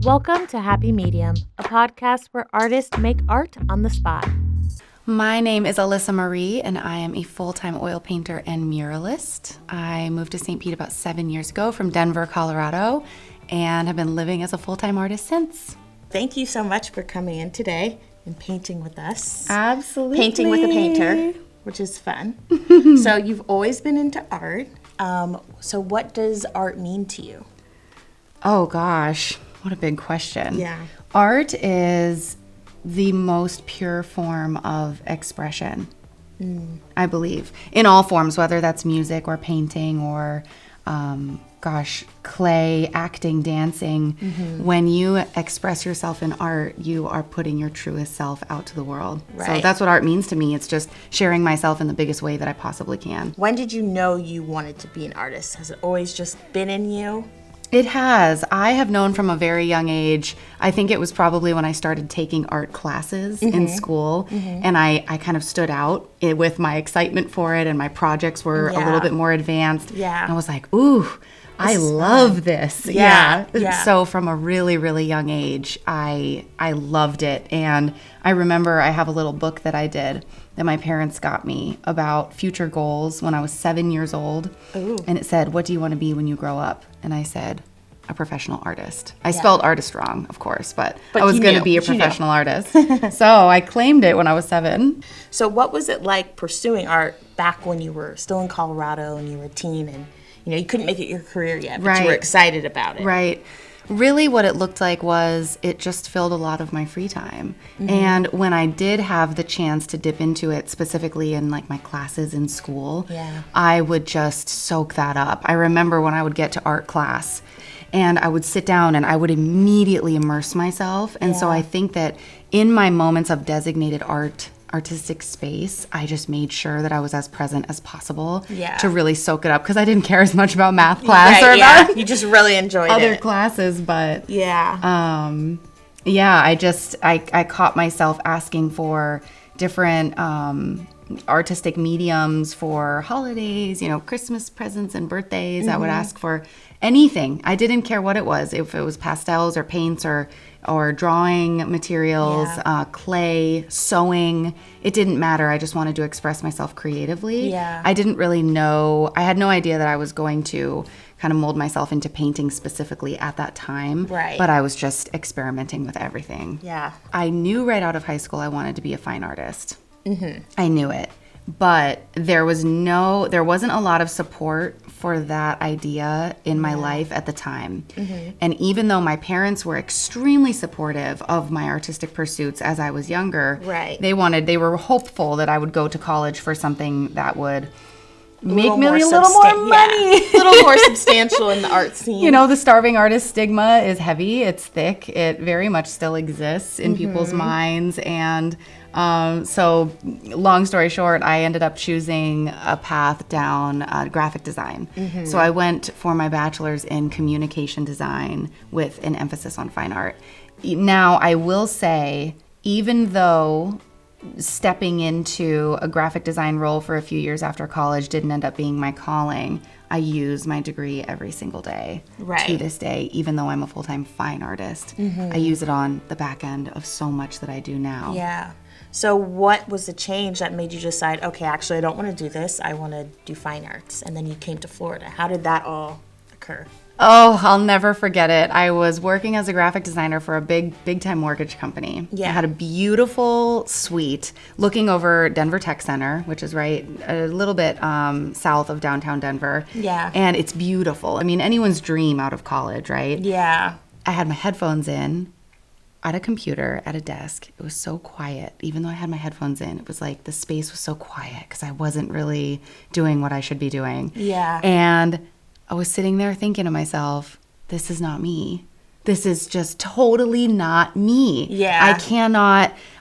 Welcome to Happy Medium, a podcast where artists make art on the spot. My name is Alyssa Marie, and I am a full-time oil painter and muralist. I moved to St. Pete about 7 years ago from Denver, Colorado, and have been living as a full-time artist since. Thank you so much for coming in today and painting with us. Absolutely. Painting with a painter, which is fun. So you've always been into art. So what does art mean to you? Oh gosh, what a big question. Yeah. Art is the most pure form of expression, I believe, in all forms, whether that's music or painting or, clay, acting, dancing. When you express yourself in art, you are putting your truest self out to the world. Right. So that's what art means to me. It's just sharing myself in the biggest way that I possibly can. When did you know you wanted to be an artist? Has it always just been in you? It has. I have known from a very young age. I think it was probably when I started taking art classes in school, and I kind of stood out with my excitement for it, and my projects were a little bit more advanced. Yeah. And I was like, ooh, I love this. Yeah. So from a really, really young age, I loved it. And I remember I have a little book that I did that my parents got me about future goals when I was 7 years old. Ooh. And it said, what do you want to be when you grow up? And I said, a professional artist. I spelled artist wrong, of course, but I was going to be a professional artist. So I claimed it when I was 7. So what was it like pursuing art back when you were still in Colorado and you were a teen and you couldn't make it your career yet, but you were excited about it? Right. Really what it looked like was it just filled a lot of my free time. And when I did have the chance to dip into it, specifically in like my classes in school, I would just soak that up. I remember when I would get to art class and I would sit down and I would immediately immerse myself. And so I think that in my moments of designated artistic space, I just made sure that I was as present as possible to really soak it up, because I didn't care as much about math class or about you just really enjoyed other classes. But I caught myself asking for different artistic mediums for holidays, Christmas presents and birthdays. I would ask for anything. I didn't care what it was, if it was pastels or paints or drawing materials, clay, sewing. It didn't matter. I just wanted to express myself creatively. Yeah. I didn't really know. I had no idea that I was going to kind of mold myself into painting specifically at that time. Right. But I was just experimenting with everything. Yeah. I knew right out of high school I wanted to be a fine artist. I knew it. But there wasn't a lot of support for that idea in my life at the time. And even though my parents were extremely supportive of my artistic pursuits as I was younger, they were hopeful that I would go to college for something that would make me a little more money. A little more substantial in the art scene. The starving artist stigma is heavy. It's thick. It very much still exists in people's minds. And so long story short, I ended up choosing a path down graphic design. So I went for my bachelor's in communication design with an emphasis on fine art. Now, I will say, even though stepping into a graphic design role for a few years after college didn't end up being my calling, I use my degree every single day to this day, even though I'm a full-time fine artist. I use it on the back end of so much that I do now. Yeah. So what was the change that made you decide, okay, actually I don't want to do this, I want to do fine arts, and then you came to Florida? How did that all occur? Oh, I'll never forget it. I was working as a graphic designer for a big-time mortgage company. I had a beautiful suite looking over Denver Tech Center, which is right a little bit south of downtown Denver. Yeah. And it's beautiful. I mean, anyone's dream out of college, right? Yeah. I had my headphones in, at a computer, at a desk. It was so quiet. Even though I had my headphones in, it was like the space was so quiet because I wasn't really doing what I should be doing. Yeah. And I was sitting there thinking to myself, this is not me. This is just totally not me. Yeah.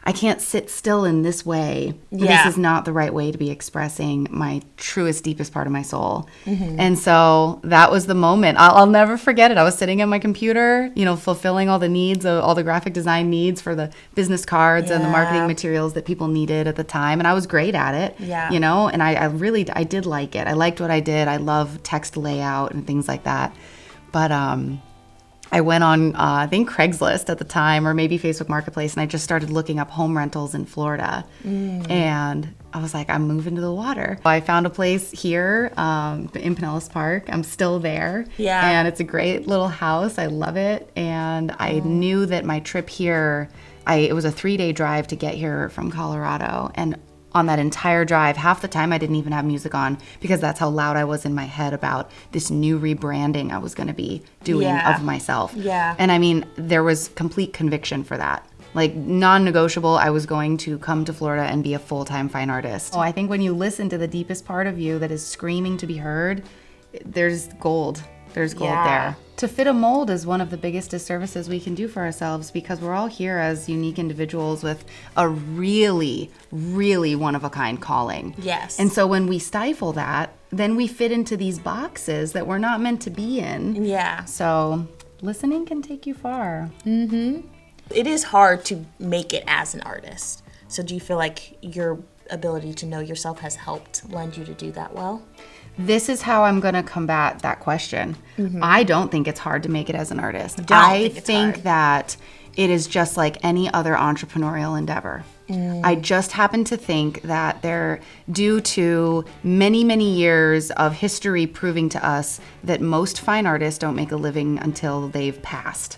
I can't sit still in this way. Yeah. This is not the right way to be expressing my truest, deepest part of my soul. And so that was the moment. I'll never forget it. I was sitting at my computer, fulfilling all the needs, all the graphic design needs for the business cards and the marketing materials that people needed at the time. And I was great at it, and I did like it. I liked what I did. I love text layout and things like that. But I went on, I think Craigslist at the time, or maybe Facebook Marketplace, and I just started looking up home rentals in Florida. And I was like, I'm moving to the water. I found a place here in Pinellas Park. I'm still there. Yeah. And it's a great little house. I love it. And I knew that my trip here, it was a 3-day drive to get here from Colorado. And on that entire drive, half the time I didn't even have music on because that's how loud I was in my head about this new rebranding I was going to be doing of myself. Yeah. And I mean, there was complete conviction for that. Like non-negotiable, I was going to come to Florida and be a full-time fine artist. Oh, I think when you listen to the deepest part of you that is screaming to be heard, there's gold. There's gold there. To fit a mold is one of the biggest disservices we can do for ourselves because we're all here as unique individuals with a really, really one-of-a-kind calling. Yes. And so when we stifle that, then we fit into these boxes that we're not meant to be in. Yeah. So listening can take you far. It is hard to make it as an artist. So do you feel like your ability to know yourself has helped lend you to do that well? This is how I'm going to combat that question. I don't think it's hard to make it as an artist. I think that it is just like any other entrepreneurial endeavor. I just happen to think that due to many, many years of history proving to us that most fine artists don't make a living until they've passed.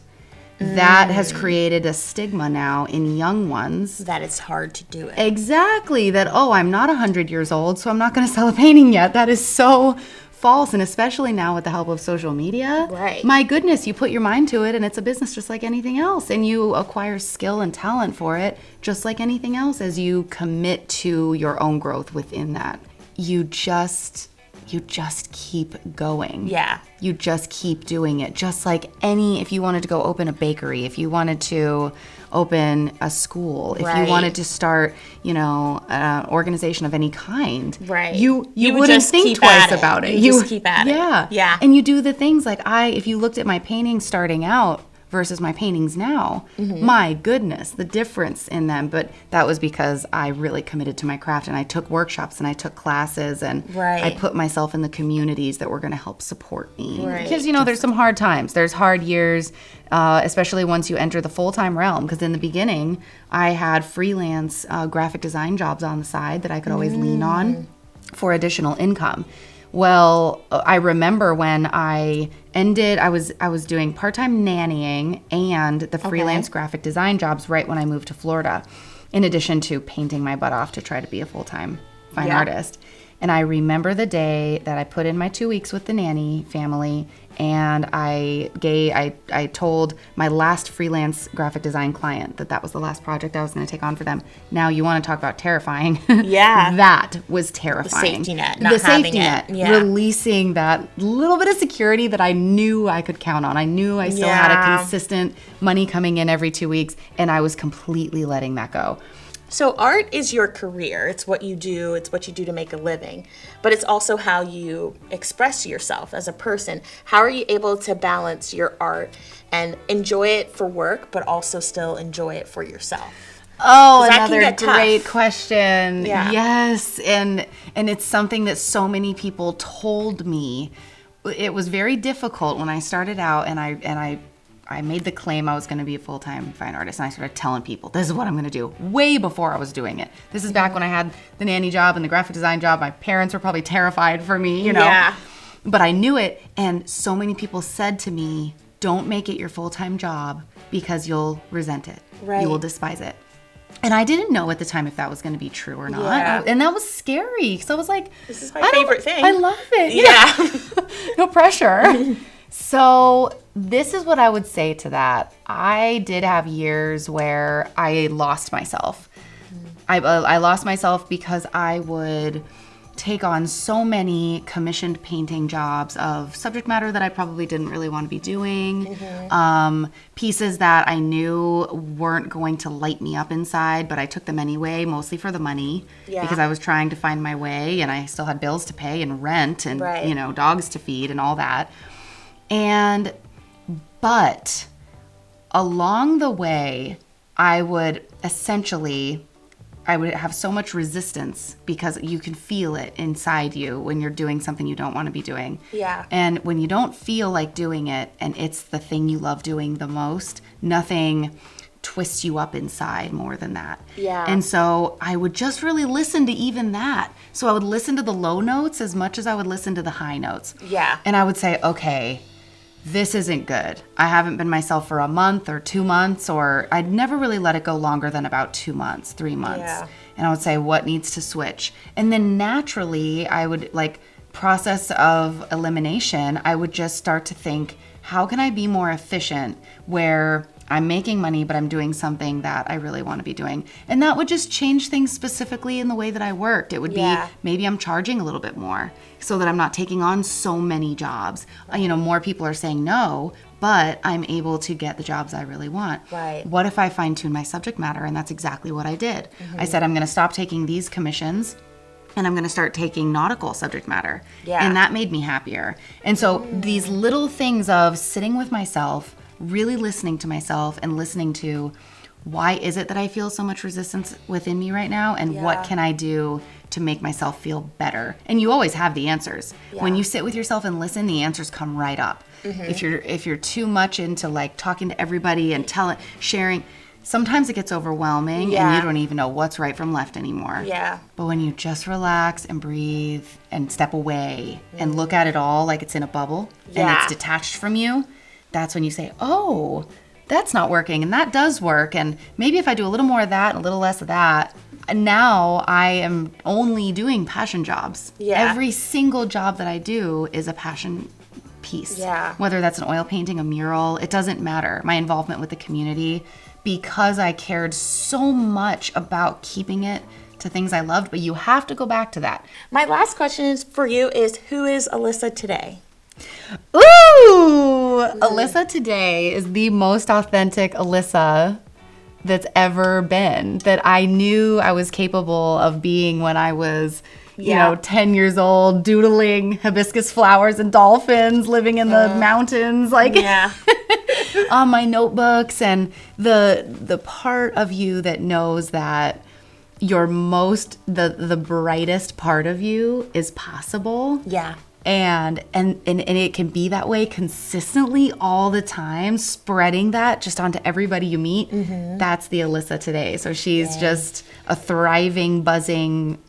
That has created a stigma now in young ones. That it's hard to do it. Exactly. That, I'm not 100 years old, so I'm not going to sell a painting yet. That is so false. And especially now with the help of social media. Right. My goodness, you put your mind to it and it's a business just like anything else. And you acquire skill and talent for it just like anything else as you commit to your own growth within that. You just keep going. Yeah. You just keep doing it. Just like if you wanted to go open a bakery, if you wanted to open a school, if you wanted to start, an organization of any kind, right? You wouldn't think twice about it. You just keep at it. Yeah. And you do the things like if you looked at my paintings starting out versus my paintings now, my goodness, the difference in them. But that was because I really committed to my craft and I took workshops and I took classes and I put myself in the communities that were going to help support me. Right. Because, there's some hard times. There's hard years, especially once you enter the full-time realm. Because in the beginning, I had freelance graphic design jobs on the side that I could always lean on for additional income. Well, I remember when I was doing part-time nannying and the freelance graphic design jobs right when I moved to Florida, in addition to painting my butt off to try to be a full-time fine artist. And I remember the day that I put in my 2 weeks with the nanny family and I told my last freelance graphic design client that was the last project I was going to take on for them. Now, you want to talk about terrifying. Yeah. That was terrifying. The safety net, not having it. Yeah. Releasing that little bit of security that I knew I could count on. I knew I still had a consistent money coming in every 2 weeks, and I was completely letting that go. So art is your career. It's what you do. It's what you do to make a living. But it's also how you express yourself as a person. How are you able to balance your art and enjoy it for work, but also still enjoy it for yourself? Oh, another great question. Yeah. Yes. And it's something that so many people told me. It was very difficult when I started out and I made the claim I was going to be a full-time fine artist, and I started telling people, this is what I'm going to do, way before I was doing it. This is back when I had the nanny job and the graphic design job. My parents were probably terrified for me, Yeah. But I knew it, and so many people said to me, don't make it your full-time job because you'll resent it. Right. You will despise it. And I didn't know at the time if that was going to be true or not. Yeah. And that was scary. So I was like, this is my favorite thing. I love it. Yeah. No pressure. So this is what I would say to that. I did have years where I lost myself. I lost myself because I would take on so many commissioned painting jobs of subject matter that I probably didn't really want to be doing. Pieces that I knew weren't going to light me up inside, but I took them anyway, mostly for the money, because I was trying to find my way and I still had bills to pay and rent and, dogs to feed and all that. But along the way, I would essentially I would have so much resistance because you can feel it inside you when you're doing something you don't want to be doing. Yeah. And when you don't feel like doing it and it's the thing you love doing the most, nothing twists you up inside more than that. Yeah. And so I would just really listen to even that. So I would listen to the low notes as much as I would listen to the high notes. Yeah. And I would say, okay, this isn't good. I haven't been myself for a month or 2 months, or I'd never really let it go longer than about 2 months, 3 months. Yeah. And I would say, what needs to switch? And then naturally, I would process of elimination, I would just start to think, how can I be more efficient where I'm making money, but I'm doing something that I really want to be doing? And that would just change things specifically in the way that I worked. It would be, maybe I'm charging a little bit more so that I'm not taking on so many jobs. More people are saying no, but I'm able to get the jobs I really want. Right. What if I fine tune my subject matter? And that's exactly what I did. I said, I'm going to stop taking these commissions and I'm going to start taking nautical subject matter. Yeah. And that made me happier. And so these little things of sitting with myself, really listening to myself and listening to, why is it that I feel so much resistance within me right now? And what can I do to make myself feel better? And you always have the answers. Yeah. When you sit with yourself and listen, the answers come right up. If you're too much into talking to everybody and sharing, sometimes it gets overwhelming and you don't even know what's right from left anymore. Yeah. But when you just relax and breathe and step away and look at it all like it's in a bubble and it's detached from you, that's when you say, oh, that's not working and that does work. And maybe if I do a little more of that and a little less of that, now I am only doing passion jobs. Yeah. Every single job that I do is a passion piece. Yeah. Whether that's an oil painting, a mural, it doesn't matter. My involvement with the community, because I cared so much about keeping it to things I loved, but you have to go back to that. My last question is for you is, who is Alyssa today? Ooh! Alyssa today is the most authentic Alyssa that's ever been, that I knew I was capable of being when I was, 10 years old, doodling hibiscus flowers and dolphins, living in the mountains, on my notebooks, and the part of you that knows that your the brightest part of you is possible. Yeah. And it can be that way consistently all the time, spreading that just onto everybody you meet. That's the Alyssa today. So she's just a thriving, buzzing,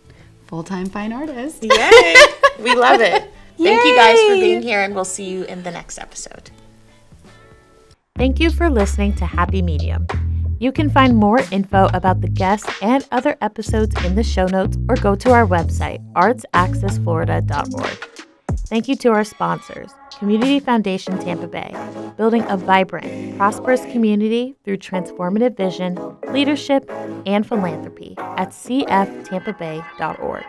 full-time fine artist. Yay! We love it. Thank you guys for being here, and we'll see you in the next episode. Thank you for listening to Happy Medium. You can find more info about the guests and other episodes in the show notes or go to our website, artsaccessflorida.org. Thank you to our sponsors, Community Foundation Tampa Bay, building a vibrant, prosperous community through transformative vision, leadership, and philanthropy at cftampabay.org,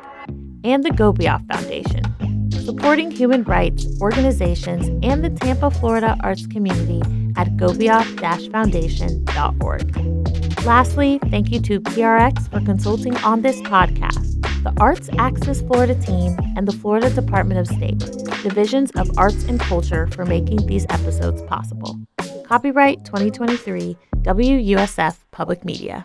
and the Gobioff Foundation, supporting human rights organizations and the Tampa, Florida arts community at gobioff-foundation.org. Lastly, thank you to PRX for consulting on this podcast, the Arts Access Florida team, and the Florida Department of State, Divisions of Arts and Culture for making these episodes possible. Copyright 2023, WUSF Public Media.